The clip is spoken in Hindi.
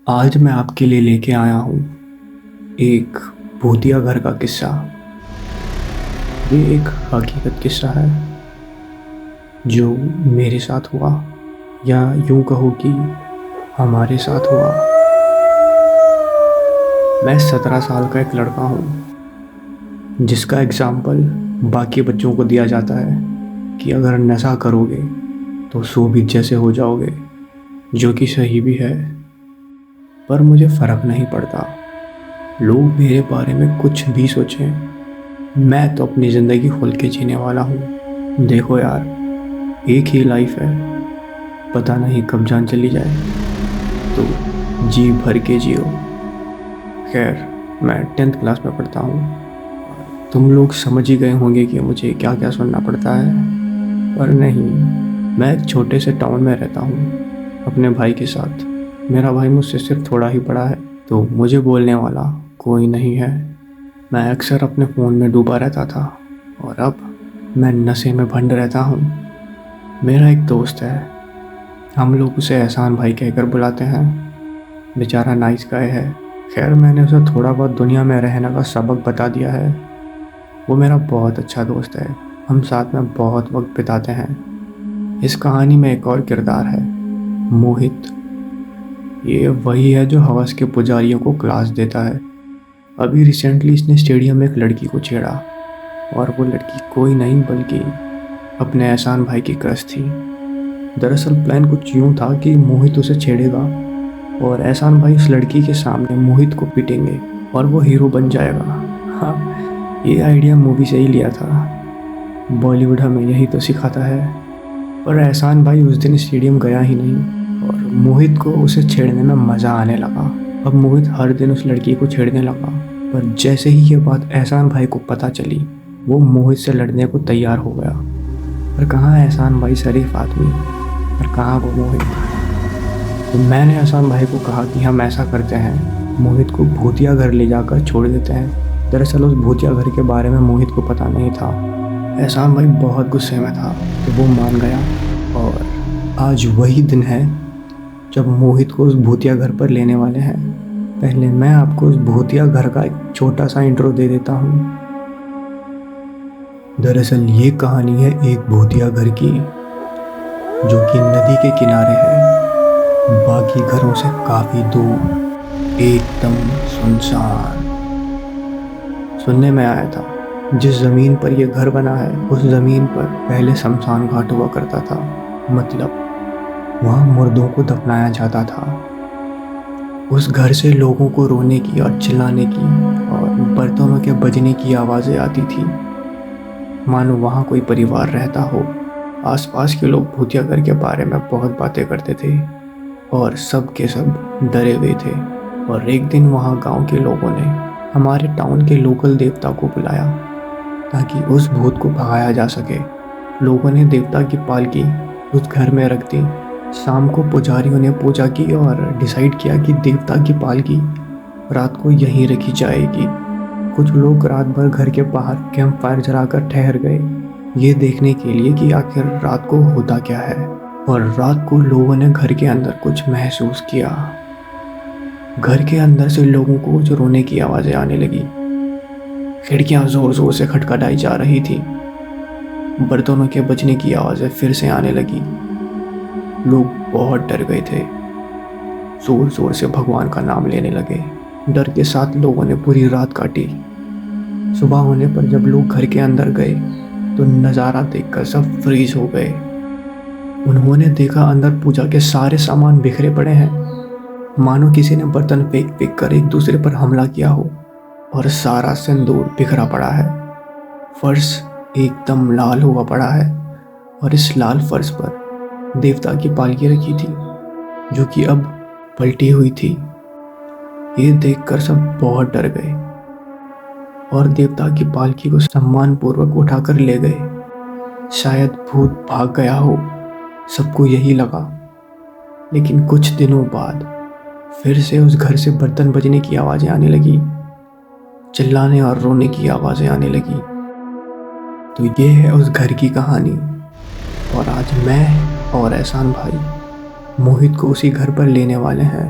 आज मैं आपके लिए लेके आया हूँ एक भूतिया घर का किस्सा। ये एक हकीकत किस्सा है जो मेरे साथ हुआ, या यूँ कहो कि हमारे साथ हुआ। मैं 17 साल का एक लड़का हूँ जिसका एग्ज़ाम्पल बाकी बच्चों को दिया जाता है कि अगर नशा करोगे तो शोभित जैसे हो जाओगे, जो कि सही भी है। पर मुझे फ़र्क नहीं पड़ता लोग मेरे बारे में कुछ भी सोचें, मैं तो अपनी ज़िंदगी खुल के जीने वाला हूँ। देखो यार, एक ही लाइफ है, पता नहीं कब जान चली जाए, तो जी भर के जियो। खैर, मैं 10th क्लास में पढ़ता हूँ। तुम लोग समझ ही गए होंगे कि मुझे क्या क्या सुनना पड़ता है, पर नहीं, मैं एक छोटे से टाउन में रहता हूँ अपने भाई के साथ। मेरा भाई मुझसे सिर्फ थोड़ा ही बड़ा है, तो मुझे बोलने वाला कोई नहीं है। मैं अक्सर अपने फ़ोन में डूबा रहता था और अब मैं नशे में भंड रहता हूँ। मेरा एक दोस्त है, हम लोग उसे एहसान भाई कहकर बुलाते हैं। बेचारा नाइस गाय है। खैर, मैंने उसे थोड़ा बहुत दुनिया में रहने का सबक बता दिया है। वो मेरा बहुत अच्छा दोस्त है, हम साथ में बहुत वक्त बिताते हैं। इस कहानी में एक और किरदार है, मोहित। ये वही है जो हवस के पुजारियों को क्लास देता है। अभी रिसेंटली इसने स्टेडियम में एक लड़की को छेड़ा, और वो लड़की कोई नहीं बल्कि अपने एहसान भाई की क्रश थी। दरअसल प्लान कुछ यूँ था कि मोहित उसे छेड़ेगा और एहसान भाई उस लड़की के सामने मोहित को पीटेंगे और वो हीरो बन जाएगा। हाँ, ये आइडिया मूवी से ही लिया था। बॉलीवुड हमें यही तो सिखाता है। पर एहसान भाई उस दिन स्टेडियम गया ही नहीं और मोहित को उसे छेड़ने में मज़ा आने लगा। अब मोहित हर दिन उस लड़की को छेड़ने लगा, पर जैसे ही ये बात एहसान भाई को पता चली, वो मोहित से लड़ने को तैयार हो गया। पर कहाँ एहसान भाई शरीफ आदमी, और कहाँ वो मोहित। तो मैंने एहसान भाई को कहा कि हम ऐसा करते हैं, मोहित को भूतिया घर ले जाकर छोड़ देते हैं। दरअसल उस भूतिया घर के बारे में मोहित को पता नहीं था। एहसान भाई बहुत गुस्से में था, तो वो मान गया। और आज वही दिन है जब मोहित को उस भूतिया घर पर लेने वाले हैं। पहले मैं आपको उस भूतिया घर का एक छोटा सा इंट्रो दे देता हूँ। दरअसल ये कहानी है एक भूतिया घर की, जो कि नदी के किनारे है, बाकी घरों से काफ़ी दूर, एकदम सुनसान। सुनने में आया था जिस ज़मीन पर यह घर बना है, उस ज़मीन पर पहले शमशान घाट हुआ करता था। मतलब वहाँ मुर्दों को दफनाया जाता था। उस घर से लोगों को रोने की और चिल्लाने की और बर्तनों के बजने की आवाज़ें आती थी, मानो वहाँ कोई परिवार रहता हो। आसपास के लोग भूतिया घर के बारे में बहुत बातें करते थे और सब के सब डरे हुए थे। और एक दिन वहाँ गांव के लोगों ने हमारे टाउन के लोकल देवता को बुलाया ताकि उस भूत को भगाया जा सके। लोगों ने देवता की पालकी उस घर में रख दी। शाम को पुजारियों ने पूजा की और डिसाइड किया कि देवता की पालकी रात को यहीं रखी जाएगी। कुछ लोग रात भर घर के बाहर कैंप फायर जलाकर ठहर गए, ये देखने के लिए कि आखिर रात को होता क्या है। और रात को लोगों ने घर के अंदर कुछ महसूस किया। घर के अंदर से लोगों को कुछ रोने की आवाज़ें आने लगी। खिड़कियां जोर जोर से खटखटाई जा रही थी। बर्तनों के बजने की आवाज़ें फिर से आने लगी। लोग बहुत डर गए थे, जोर जोर से भगवान का नाम लेने लगे। डर के साथ लोगों ने पूरी रात काटी। सुबह होने पर जब लोग घर के अंदर गए तो नज़ारा देखकर सब फ्रीज हो गए। उन्होंने देखा अंदर पूजा के सारे सामान बिखरे पड़े हैं, मानो किसी ने बर्तन फेंक फेंक कर एक दूसरे पर हमला किया हो। और सारा सिंदूर बिखरा पड़ा है। फर्श एकदम लाल हुआ पड़ा है और इस लाल फर्श पर देवता की पालकी रखी थी, जो कि अब पलटी हुई थी। ये देखकर सब बहुत डर गए और देवता की पालकी को सम्मानपूर्वक उठाकर ले गए। शायद भूत भाग गया हो, सबको यही लगा। लेकिन कुछ दिनों बाद फिर से उस घर से बर्तन बजने की आवाज़ें आने लगी, चिल्लाने और रोने की आवाज़ें आने लगी। तो ये है उस घर की कहानी। और आज मैं और एहसान भाई मोहित को उसी घर पर लेने वाले हैं।